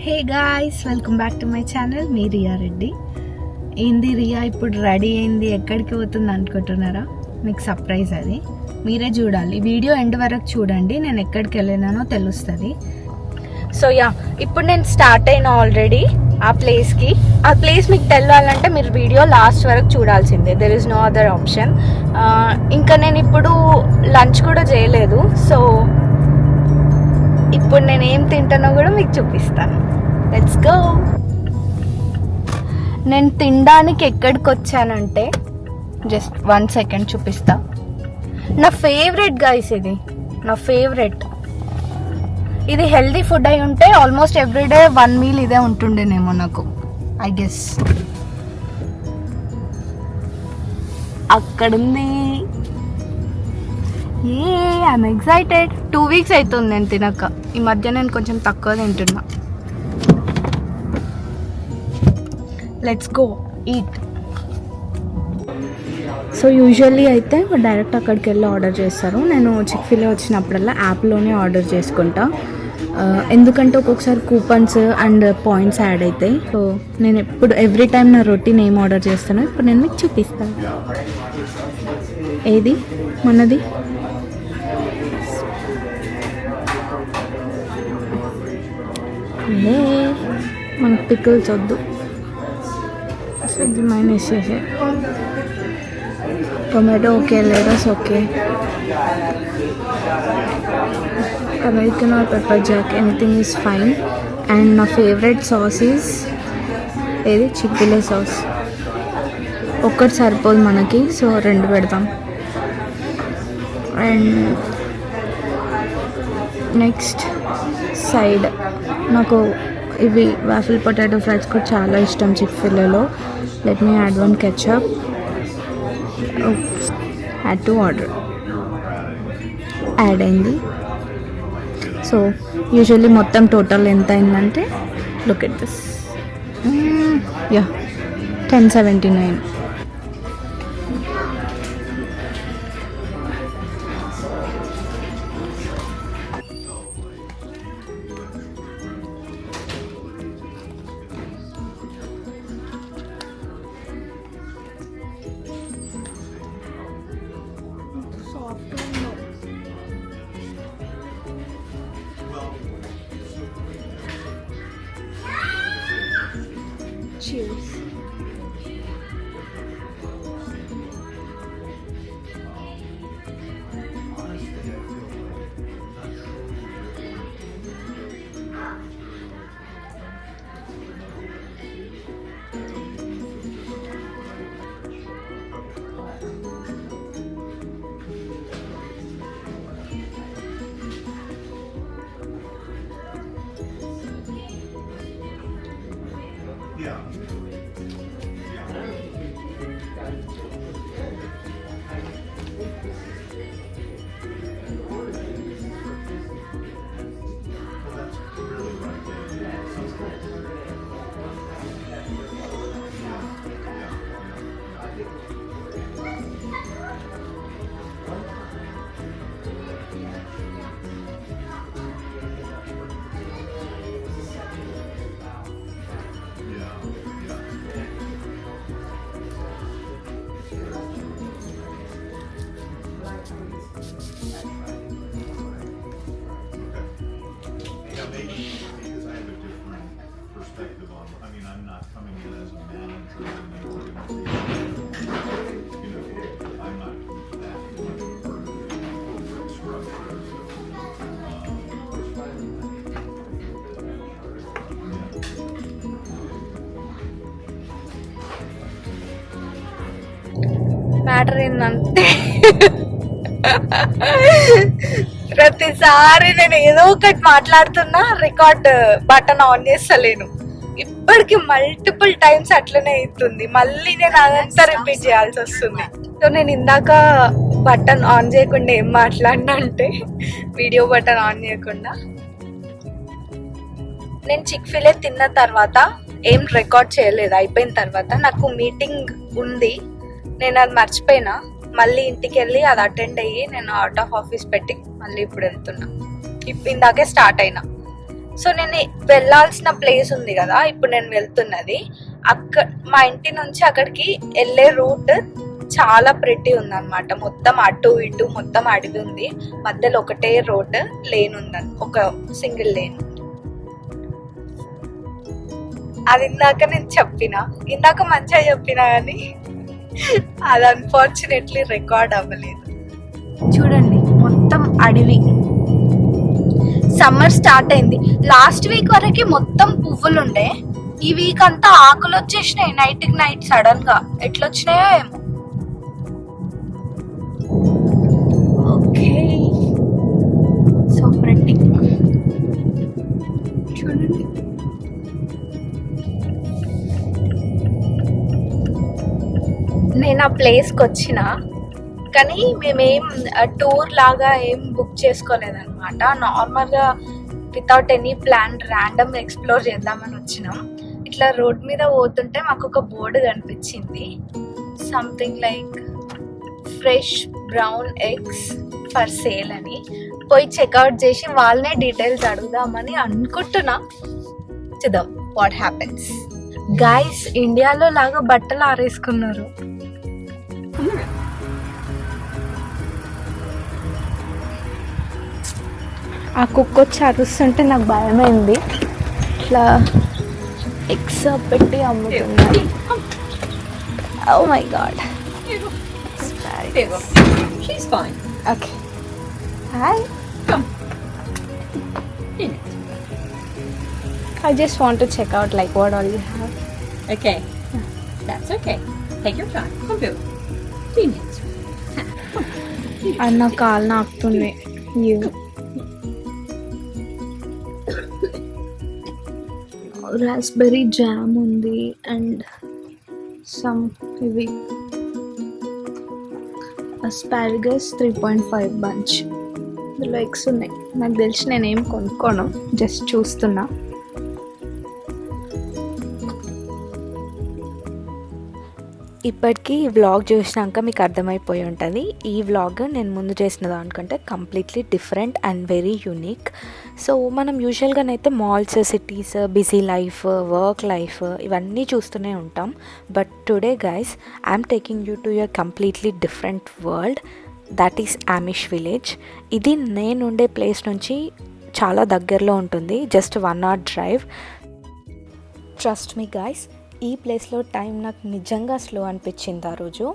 Hey guys, welcome back to my channel. మీ రియా రెడ్డి. ఏంది రియా ఇప్పుడు రెడీ అయింది, ఎక్కడికి పోతుంది అనుకుంటున్నారా? మీకు సర్ప్రైజ్, అది మీరే చూడాలి. వీడియో ఎండ్ వరకు చూడండి, నేను ఎక్కడికి వెళ్ళినానో తెలుస్తుంది. సో ఇప్పుడు నేను స్టార్ట్ అయినా ఆల్రెడీ ఆ ప్లేస్కి. ఆ ప్లేస్ మీకు తెలియాలంటే మీరు వీడియో లాస్ట్ వరకు చూడాల్సిందే. There is no other option. ఇంకా నేను ఇప్పుడు లంచ్ కూడా చేయలేదు. సో ఇప్పుడు నేను ఏం తింటానో కూడా మీకు చూపిస్తాను. Let's go. నేను తినడానికి ఎక్కడికి వచ్చానంటే జస్ట్ 1 సెకండ్ చూపిస్తా. నా ఫేవరెట్ గైస్, ఇది నా ఫేవరెట్. ఇది హెల్దీ ఫుడ్ అయి ఉంటే ఆల్మోస్ట్ ఎవ్రీడే 1 మీల్ ఇదే ఉంటుండేనేమో నాకు, ఐ గెస్. అక్కడుంది. I'm excited. 2 వీక్స్ అవుతుంది నేను తినక. ఈ మధ్య నేను కొంచెం తక్కువ తింటున్నా. Let's go eat. So usually అయితే డైరెక్ట్ అక్కడికి వెళ్ళి ఆర్డర్ చేస్తారు. నేను చిక్-ఫిల్-ఏ వచ్చినప్పుడల్లా యాప్లోనే ఆర్డర్ చేసుకుంటా. ఎందుకంటే ఒక్కొక్కసారి కూపన్స్ అండ్ పాయింట్స్ యాడ్ అవుతాయి. సో నేను ఎవ్రీ టైం నా రొటీన్ ఏం ఆర్డర్ చేస్తానో ఇప్పుడు నేను మీకు చూపిస్తాను. ఏది మనది? మనకు పికిల్స్ వద్దు. ఇది మైనస్ చేసే. Tomato okay, lettuce okay, American or pepper jack, anything is fine. And నా ఫేవరెట్ సాస్ ఈజ్ ఏది? Chick fil A sauce. ఒక్కటి సరిపోదు మనకి, సో 2 పెడతాం. అండ్ నెక్స్ట్ సైడ్ నాకు ఇవి వాఫిల్ పొటాటో ఫ్రైస్ కూడా చాలా ఇష్టం చిక్-ఫిల్-ఏలో. Let me add 1 ketchup. Had to order. Add అయింది. సో యూజువల్లీ మొత్తం టోటల్ ఎంత అయిందంటే, look at this. 1079. Cheers. Matter ఏంటంటే ప్రతిసారి నేను ఏదో ఒకటి మాట్లాడుతున్నా, రికార్డ్ బటన్ ఆన్ చేస్తలేను. ఇప్పటికి మల్టిపుల్ టైమ్స్ అట్లనే అవుతుంది. మళ్ళీ నేను అదంతా రిపీట్ చేయాల్సి వస్తుంది. సో నేను ఇందాక బటన్ ఆన్ చేయకుండా ఏం మాట్లాడినా అంటే, వీడియో బటన్ ఆన్ చేయకుండా నేను చిక్-ఫిల్-ఏ తిన్న తర్వాత ఏం రికార్డ్ చేయలేదు. అయిపోయిన తర్వాత నాకు మీటింగ్ ఉంది, నేను అది మర్చిపోయినా. మళ్ళీ ఇంటికి వెళ్ళి అది అటెండ్ అయ్యి నేను అవుట్ ఆఫ్ ఆఫీస్ పెట్టి మళ్ళీ ఇప్పుడు వెళ్తున్నా. ఇందాకే స్టార్ట్ అయినా. సో నేను వెళ్ళాల్సిన ప్లేస్ ఉంది కదా ఇప్పుడు నేను వెళ్తున్నది, అక్కడ మా ఇంటి నుంచి అక్కడికి వెళ్ళే రూట్ చాలా ప్రెట్టి ఉంది అనమాట. మొత్తం అటు ఇటు మొత్తం అడవి ఉంది, మధ్యలో ఒకటే రోడ్ లేన్ ఉందని, ఒక సింగిల్ లేన్. అది ఇందాక నేను ఇందాక మంచిగా చెప్పినా కానీ అది అన్ఫార్చునేట్లీ రికార్డ్ అవ్వలేదు. చూడండి మొత్తం అడవి. సమ్మర్ స్టార్ట్ అయింది. లాస్ట్ వీక్ వరకు మొత్తం పువ్వులు ఉండే, ఈ వీక్ అంతా ఆకులు వచ్చేసినాయి నైట్ సడన్ గా. ఎట్లొచ్చినాయో ఏమో. Okay so pretty. చూడండి నేను ఆ ప్లేస్కి వచ్చిన, కానీ మేమేం టూర్ లాగా ఏం బుక్ చేసుకోలేదన్నమాట. నార్మల్గా without any plan random explore చేద్దామని వచ్చినాం. ఇట్లా రోడ్ మీద పోతుంటే మాకు ఒక బోర్డు కనిపించింది, something like fresh brown eggs for sale అని. పోయి చెక్అవుట్ చేసి వాళ్ళనే డీటెయిల్స్ అడుగుదామని అనుకుంటున్నా. చూద్దాం వాట్ హ్యాపెన్స్. గైస్ ఇండియాలో లాగా బట్టలు ఆరేసుకున్నారు. ఆ కుక్క వచ్చి అరుస్తుంటే నాకు భయమైంది. ఇట్లా ఎగ్స్ పెట్టి అమ్ముతున్నారు. Oh my God. Okay hi. I just want to check out like what all you have. Okay. That's okay. Take your time. Come here. 3 minutes. అన్న కాలు నాకుతుంది. రాస్బెర్రీ జామ్ ఉంది అండ్ సమ్ ఇవి అస్పారగస్ 3.5 బంచ్. ఇందులో eggs ఉన్నాయి. నాకు తెలిసి నేనేం కొనుక్కోను, just చూస్తున్నా. ఇప్పటికీ ఈ వ్లాగ్ చూసినాక మీకు అర్థమైపోయి ఉంటుంది. ఈ వ్లాగ్ నేను ముందు చేసిన దానికంటే completely different and very unique. So మనం యూజువల్గానైతే malls, cities, busy life, work life ఇవన్నీ చూస్తూనే ఉంటాం. But today guys I'm taking you to a completely different world, that is Amish village. ఇది నేను ఉండే ప్లేస్ నుంచి చాలా దగ్గరలో ఉంటుంది, just 1 hour drive. Trust me guys, ఈ ప్లేస్లో టైం నాకు నిజంగా స్లో అనిపించింది ఆ రోజు.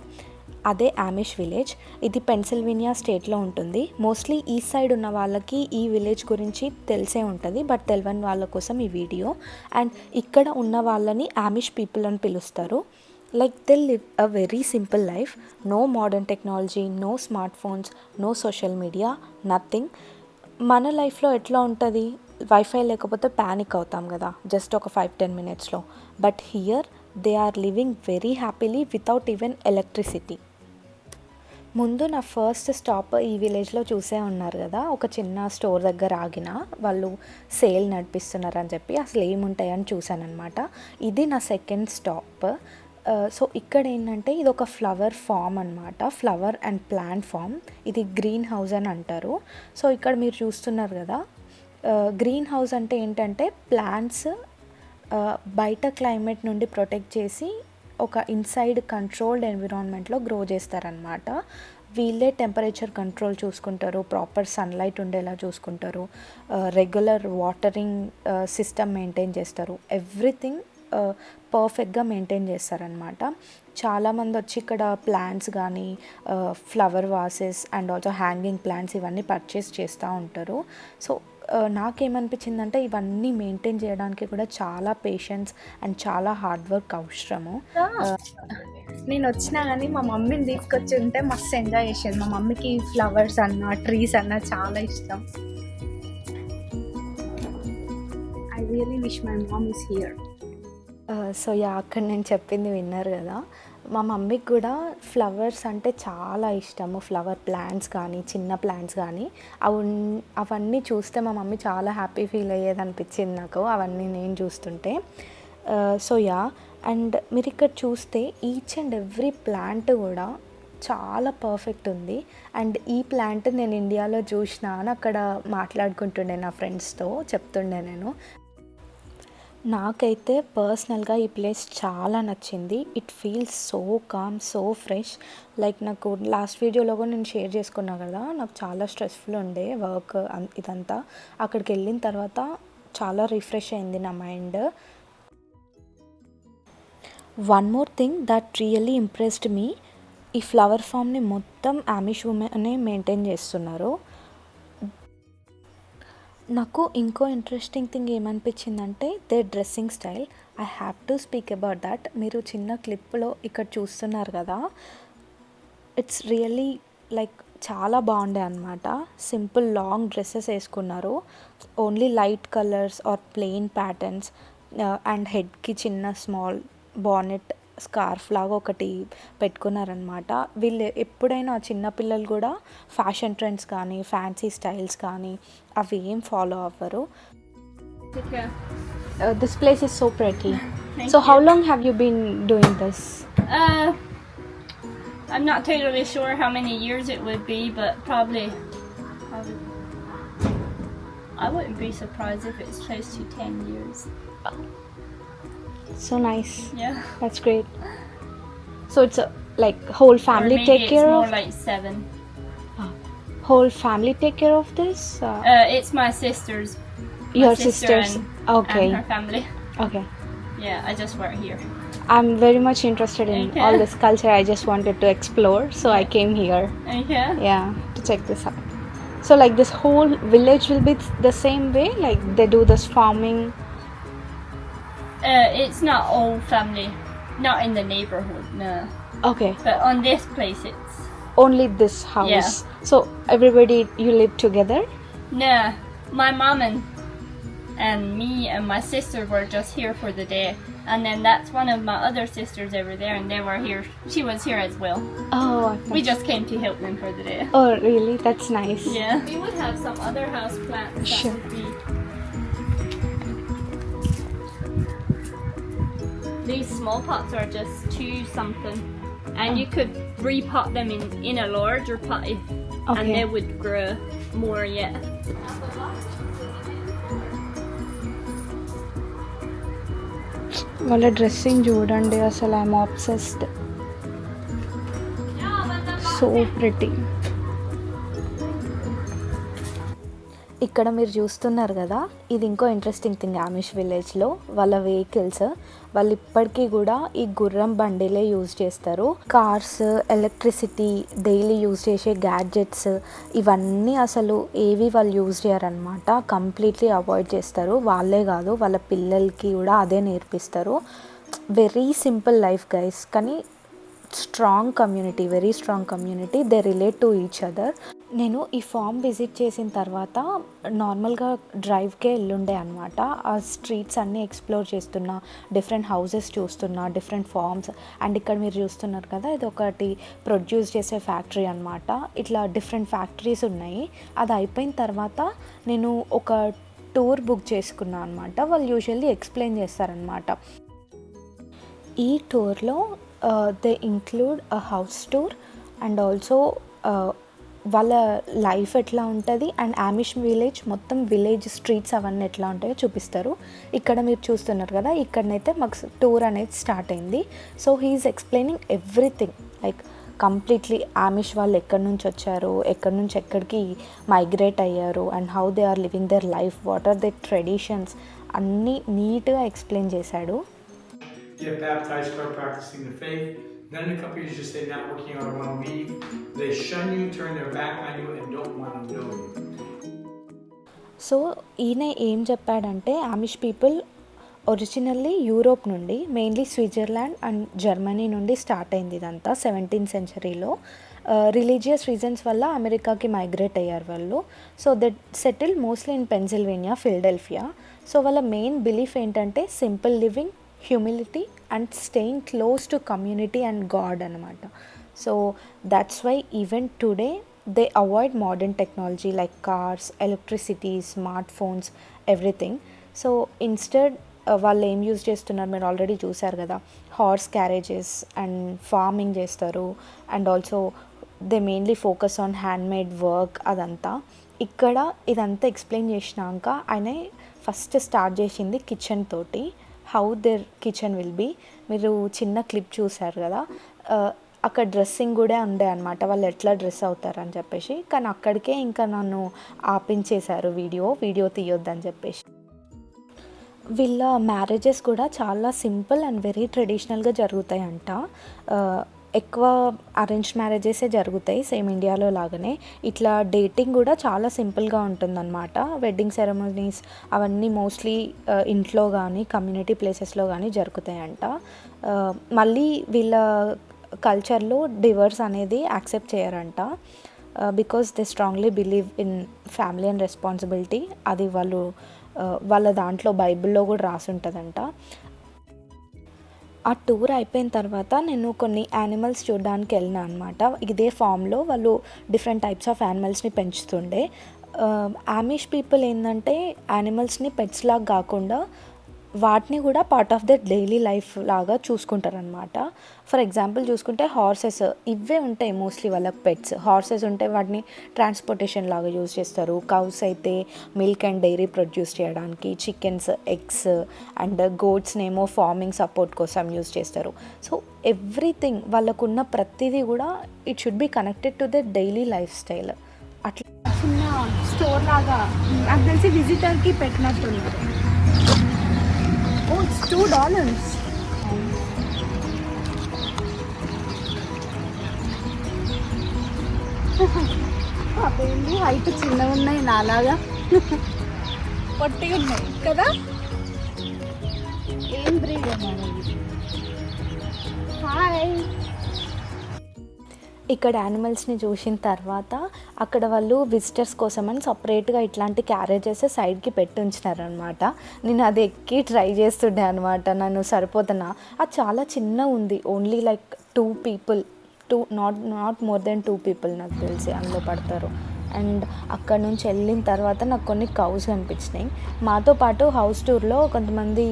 అదే ఆమిష్ విలేజ్. ఇది పెన్సిల్వేనియా స్టేట్లో ఉంటుంది. మోస్ట్లీ ఈస్ట్ సైడ్ ఉన్న వాళ్ళకి ఈ విలేజ్ గురించి తెలిసే ఉంటుంది, బట్ తెలియని వాళ్ళ కోసం ఈ వీడియో. అండ్ ఇక్కడ ఉన్న వాళ్ళని ఆమిష్ పీపుల్ అని పిలుస్తారు. Like they live a very simple life. No modern technology, no smartphones, no social media, nothing. మన లైఫ్లో ఎట్లా ఉంటుంది, వైఫై లేకపోతే ప్యానిక్ అవుతాం కదా జస్ట్ ఒక 5-10 minutesలో. But here they are living very happily without even electricity. ముందు నా ఫస్ట్ స్టాప్ ఈ విలేజ్లో చూసే ఉన్నారు కదా, ఒక చిన్న స్టోర్ దగ్గర ఆగిన, వాళ్ళు సేల్ నడిపిస్తున్నారు అని చెప్పి అసలు ఏముంటాయని చూశానమాట. ఇది నా సెకండ్ స్టాప్. సో ఇక్కడ ఏంటంటే ఇది ఒక ఫ్లవర్ ఫామ్ అనమాట, ఫ్లవర్ అండ్ ప్లాంట్ ఫామ్. ఇది గ్రీన్ హౌస్ అని అంటారు. సో ఇక్కడ మీరు చూస్తున్నారు కదా, గ్రీన్ హౌస్ అంటే ఏంటంటే ప్లాంట్స్ బయట క్లైమేట్ నుండి ప్రొటెక్ట్ చేసి ఒక ఇన్సైడ్ కంట్రోల్డ్ ఎన్విరాన్మెంట్లో గ్రో చేస్తారనమాట. వీళ్ళే టెంపరేచర్ కంట్రోల్ చూసుకుంటారు, ప్రాపర్ సన్లైట్ ఉండేలా చూసుకుంటారు, రెగ్యులర్ వాటరింగ్ సిస్టమ్ మెయింటైన్ చేస్తారు, ఎవ్రీథింగ్ పర్ఫెక్ట్గా మెయింటైన్ చేస్తారనమాట. చాలామంది వచ్చి ఇక్కడ ప్లాంట్స్ కానీ flower vases and also hanging plants ఇవన్నీ పర్చేస్ చేస్తూ ఉంటారు. సో నాకేమనిపించిందంటే ఇవన్నీ మెయింటైన్ చేయడానికి కూడా చాలా పేషెన్స్ అండ్ చాలా హార్డ్ వర్క్ అవసరము. నేను వచ్చినా కానీ మా మమ్మీని తీసుకొచ్చి ఉంటే మస్తు ఎంజాయ్ చేసేది. మా మమ్మీకి ఫ్లవర్స్ అన్న ట్రీస్ అన్న చాలా ఇష్టం. I really wish my mom is here. So అక్కడ నేను చెప్పింది విన్నారు కదా, మా మమ్మీకి కూడా ఫ్లవర్స్ అంటే చాలా ఇష్టము. ఫ్లవర్ ప్లాంట్స్ కానీ చిన్న ప్లాంట్స్ కానీ అవన్నీ చూస్తే మా మమ్మీ చాలా హ్యాపీ ఫీల్ అయ్యేది అనిపించింది నాకు, అవన్నీ నేను చూస్తుంటే. సో అండ్ మీరు ఇక్కడ చూస్తే ఈచ్ అండ్ ఎవ్రీ ప్లాంట్ కూడా చాలా పర్ఫెక్ట్ ఉంది. అండ్ ఈ ప్లాంట్ నేను ఇండియాలో చూసినా అని అక్కడ మాట్లాడుకుంటుండే నా ఫ్రెండ్స్తో చెప్తుండే నేను. నాకైతే పర్సనల్గా ఈ ప్లేస్ చాలా నచ్చింది. It feels so calm, so fresh. Like నాకు లాస్ట్ వీడియోలో కూడా నేను షేర్ చేసుకున్నా కదా, నాకు చాలా స్ట్రెస్ఫుల్ ఉండే వర్క్ ఇదంతా. అక్కడికి వెళ్ళిన తర్వాత చాలా రిఫ్రెష్ అయింది నా mind. One more thing that really impressed me, ఈ ఫ్లవర్ ఫామ్ని మొత్తం ఆమిష్ ఉమెనే మెయింటైన్ చేస్తున్నారు. నాకు ఇంకో ఇంట్రెస్టింగ్ థింగ్ ఏమనిపించిందంటే they dressing style. I have to speak about that. మీరు చిన్న క్లిప్లో ఇక్కడ చూస్తున్నారు కదా, ఇట్స్ రియల్లీ లైక్ చాలా బాగుండే అనమాట. సింపుల్ లాంగ్ డ్రెస్సెస్ వేసుకున్నారు, only light colours or plain patterns, and హెడ్కి చిన్న స్మాల్ బానెట్ స్కార్ఫ్ లాగా ఒకటి పెట్టుకున్నారనమాట. వీళ్ళు ఎప్పుడైనా చిన్నపిల్లలు కూడా ఫ్యాషన్ ట్రెండ్స్ కానీ ఫ్యాన్సీ స్టైల్స్ కానీ అవి ఏం ఫాలో అవ్వరు. This place is so pretty. So how long have you been doing this? I'm not totally sure how many years it would be, but probably I wouldn't be surprised if it's close to 10 years. So nice. Yeah. That's great. So it's like whole family Or maybe take care it's more of like 7. whole family take care of this? It's my sisters. Your My sister sisters. Okay. And her family. Okay. Yeah, I just work here. I'm very much interested in Okay. all this culture. I just wanted to explore, so I came here. Okay. Yeah, to check this out. So like this whole village will be the same way, like they do this farming. It's not all family. Not in the neighborhood, no. Okay. But on this place, it's Only this house. Yeah. So everybody you live together? no. My mom and me and my sister were just here for the day, and then that's one of my other sisters over there, and they were here. She was here as well. Oh. We just came to help them for the day. Oh, really? That's nice. Yeah. We would have some other house plants that Sure. would be. These small pots are just 2 something, and you could repot them in a larger pot and Okay. they would grow more yet. వాళ్ళ dressing చూడండి, అసలు I'm obsessed. So pretty. ఇక్కడ మీరు చూస్తున్నారు కదా, ఇది ఇంకో interesting thing Amish విలేజ్లో. వాళ్ళ వెహికల్స్, వాళ్ళు ఇప్పటికీ కూడా ఈ గుర్రం బండిలే యూజ్ చేస్తారు. కార్స్, ఎలక్ట్రిసిటీ, డైలీ యూజ్ చేసే గ్యాడ్జెట్స్ ఇవన్నీ అసలు ఏవి వాళ్ళు యూజ్ చేయరనమాట. కంప్లీట్లీ అవాయిడ్ చేస్తారు. వాళ్ళే కాదు, వాళ్ళ పిల్లలకి కూడా అదే నేర్పిస్తారు. వెరీ సింపుల్ లైఫ్ గైస్, కానీ strong community, very strong community. They relate to each other. నేను ఈ ఫామ్ విజిట్ చేసిన తర్వాత నార్మల్గా డ్రైవ్కే వెళ్ళుండే అనమాట. ఆ స్ట్రీట్స్ అన్నీ ఎక్స్ప్లోర్ చేస్తున్నా, డిఫరెంట్ హౌసెస్ చూస్తున్నా, డిఫరెంట్ ఫార్మ్స్. అండ్ ఇక్కడ మీరు చూస్తున్నారు కదా, ఇది ఒకటి ప్రొడ్యూస్ చేసే ఫ్యాక్టరీ అనమాట. ఇట్లా డిఫరెంట్ ఫ్యాక్టరీస్ ఉన్నాయి. అది అయిపోయిన తర్వాత నేను ఒక టూర్ బుక్ చేసుకున్నాను అనమాట. వాళ్ళు యూజువల్లీ ఎక్స్ప్లెయిన్ చేస్తారనమాట. ఈ టూర్లో they include a house tour and also వాళ్ళ లైఫ్ ఎట్లా ఉంటుంది అండ్ ఆమిష్ విలేజ్ మొత్తం విలేజ్ స్ట్రీట్స్ అవన్నీ ఎట్లా ఉంటాయో చూపిస్తారు. ఇక్కడ మీరు చూస్తున్నారు కదా, ఇక్కడనైతే మాకు టూర్ అనేది స్టార్ట్ అయింది. So he's explaining everything, like completely Amish వాళ్ళు ఎక్కడి నుంచి వచ్చారు, ఎక్కడి నుంచి ఎక్కడికి మైగ్రేట్ అయ్యారు, and how they are living their life, what are their traditions అన్నీ నీట్గా ఎక్స్ప్లెయిన్ చేశాడు. Get baptized, start practicing the faith. Then a couple years just say not working out or want to leave. They shun you, turn their back on you, and don't want to know you. So ఈయన ఏం చెప్పాడంటే, Amish people originally Europe నుండి, mainly Switzerland and Germany నుండి start అయింది ఇదంతా 17th centuryలో. Religious reasons వల్ల అమెరికాకి migrate అయ్యారు వాళ్ళు. So they settle mostly in Pennsylvania, Philadelphia. So వాళ్ళ మెయిన్ బిలీఫ్ ఏంటంటే simple living, humility and staying close to community and God అనమాట. So that's why even today they avoid modern technology like cars, electricity, smart phones, everything. So instead వాళ్ళు ఏం use చేస్తున్నారు మీరు already చూసారు కదా, horse carriages and farming చేస్తారు. And also they mainly focus on handmade work. అదంతా ఇక్కడ ఇదంతా ఎక్స్ప్లెయిన్ చేసినాక ఆయన ఫస్ట్ స్టార్ట్ చేసింది కిచెన్ తోటి, how their kitchen will be. మీరు చిన్న క్లిప్ చూసారు కదా, అక్కడ డ్రెస్సింగ్ కూడా ఉండే అనమాట, వాళ్ళు ఎట్లా డ్రెస్ అవుతారని చెప్పేసి. కానీ అక్కడికే ఇంకా నన్ను ఆపించేశారు వీడియో తీయొద్దని చెప్పేసి. వీళ్ళ మ్యారేజెస్ కూడా చాలా సింపుల్ అండ్ వెరీ ట్రెడిషనల్గా జరుగుతాయంట. ఎక్కువ అరేంజ్ మ్యారేజెసే జరుగుతాయి సేమ్ ఇండియాలో లాగానే. ఇట్లా డేటింగ్ కూడా చాలా సింపుల్గా ఉంటుందన్నమాట. వెడ్డింగ్ సెరమనీస్ అవన్నీ మోస్ట్లీ ఇంట్లో కానీ కమ్యూనిటీ ప్లేసెస్లో కానీ జరుగుతాయంట. మళ్ళీ వీళ్ళ కల్చర్లో డివోర్స్ అనేది యాక్సెప్ట్ చేయరంట, because they strongly believe in family and responsibility. అది వాళ్ళ దాంట్లో బైబిల్లో కూడా రాసి ఉంటుందంట. ఆ టూర్ అయిపోయిన తర్వాత నేను కొన్ని యానిమల్స్ చూడడానికి వెళ్ళినా అనమాట. ఇదే ఫామ్లో వాళ్ళు different types of యానిమల్స్ని పెంచుతుండే. Amish people ఏంటంటే యానిమల్స్ని పెట్స్ లాగా కాకుండా వాటిని కూడా part of the daily life లాగా చూసుకుంటారనమాట. ఫర్ ఎగ్జాంపుల్ చూసుకుంటే హార్సెస్, ఇవే ఉంటాయి మోస్ట్లీ వాళ్ళ పెట్స్. హార్సెస్ ఉంటే వాటిని ట్రాన్స్పోర్టేషన్ లాగా యూజ్ చేస్తారు. కౌస్ అయితే మిల్క్ అండ్ డైరీ ప్రొడ్యూస్ చేయడానికి, చికెన్స్ ఎగ్స్, అండ్ గోట్స్నేమో ఫార్మింగ్ సపోర్ట్ కోసం యూజ్ చేస్తారు. సో ఎవ్రీథింగ్ వాళ్ళకున్న ప్రతిదీ కూడా it should be connected to the daily life style. అట్లా చిన్న స్టోర్ లాగా నాకు తెలిసి విజిటర్కి పెట్టినట్టున్నారు. Oh, it's $2. అవేంటి హైట్ చిన్నగా ఉన్నాయి, నాలాగా పొట్టిగా ఉన్నాయి కదా. ఏం బ్రీడ్ హాయ్. ఇక్కడ యానిమల్స్ని చూసిన తర్వాత అక్కడ వాళ్ళు విజిటర్స్ కోసం అని సపరేట్గా ఇట్లాంటి క్యారేజెస్ సైడ్కి పెట్టి ఉంచినారనమాట. నేను అది ఎక్కి ట్రై చేస్తుండే అనమాట. నన్ను సరిపోతున్నా, అది చాలా చిన్న ఉంది, only like 2 people, not more than 2 people నాకు తెలిసి అందులో పడతారు. అండ్ అక్కడ నుంచి వెళ్ళిన తర్వాత నాకు కొన్ని కౌస్ కనిపించినాయి. మాతో పాటు హౌస్ టూర్లో కొంతమంది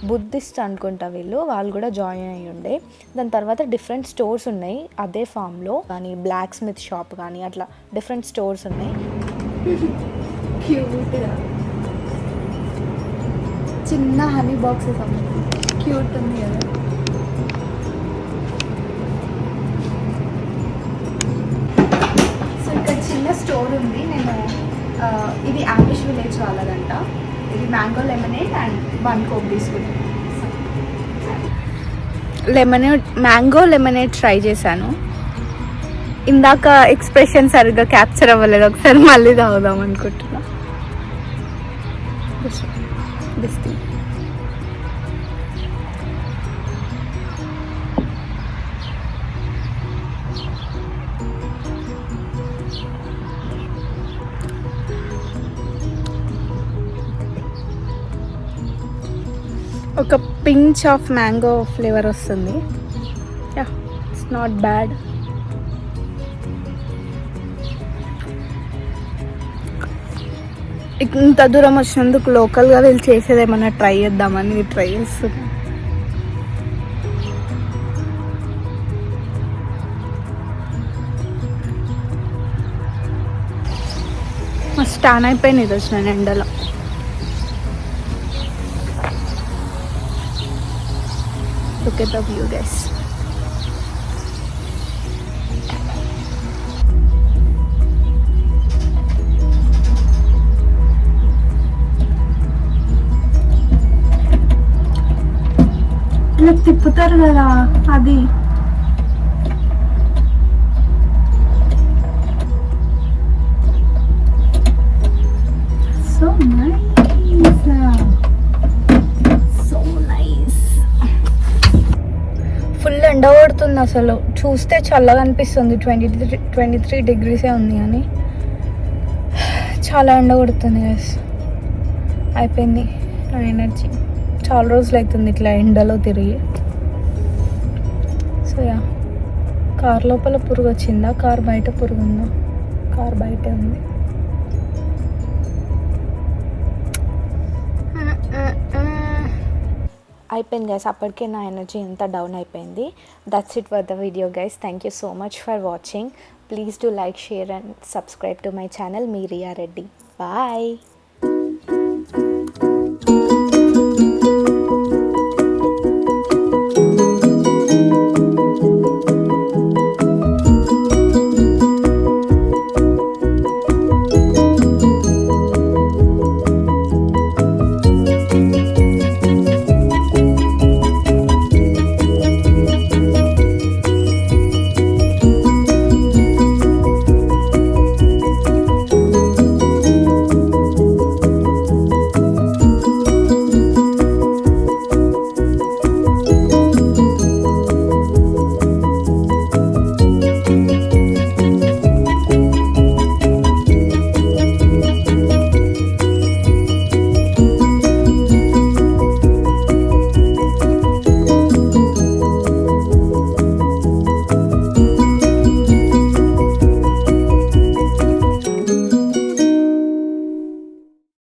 బుద్ధిస్ట్ అనుకుంటా వాళ్ళు కూడా జాయిన్ అయ్యి ఉండే. దాని తర్వాత డిఫరెంట్ స్టోర్స్ ఉన్నాయి అదే ఫామ్లో, కానీ బ్లాక్ స్మిత్ షాప్ కానీ అట్లా డిఫరెంట్ స్టోర్స్ ఉన్నాయి. క్యూట్గా చిన్న హనీ బాక్సెస్ క్యూట్ ఉంది కదా. చిన్న స్టోర్ ఉంది. నేను ఇది ఆమిష్ విలేజ్ వాళ్ళదంట. ఇది మ్యాంగో లెమనేడ్ అండ్ 1 కోక్ తీసుకుంటాను. మ్యాంగో లెమనేడ్ ట్రై చేశాను. ఇందాక ఎక్స్ప్రెషన్ సరిగ్గా క్యాప్చర్ అవ్వలేదు, ఒకసారి మళ్ళీ తాగుదాం అనుకుంటున్నా. ఒక పించ్ ఆఫ్ మ్యాంగో ఫ్లేవర్ వస్తుంది. Yeah, it's not bad. ఇంత దూరం వచ్చినందుకు లోకల్గా వీళ్ళు చేసేది ఏమన్నా ట్రై చేద్దామని ట్రై చేస్తున్నాను. మస్తు టాన్ అయిపోయింది ఇది వచ్చిన ఎండలో. Look at the view, guys. ఇలా తిప్పుతారు కదా అది. So nice. ఫుల్ ఎండ పడుతుంది అసలు. చూస్తే చల్లగా అనిపిస్తుంది, 23 degrees ఉంది అని చాలా ఎండ కొడుతుంది గైస్. అయిపోయింది నా ఎనర్జీ. చాలా రోజులు అవుతుంది ఇట్లా ఎండలో తిరిగి. సో యా, కార్ లోపల పురుగు వచ్చిందా, కార్ బయట పురుగు ఉందా? కార్ బయటే ఉంది. అయిపోయింది గైస్, అప్పటికే నా ఎనర్జీ ఎంత డౌన్ అయిపోయింది. That's it for the video guys. Thank you so much for watching. Please do like, share and subscribe to my channel మీ రియా రెడ్డి. బాయ్.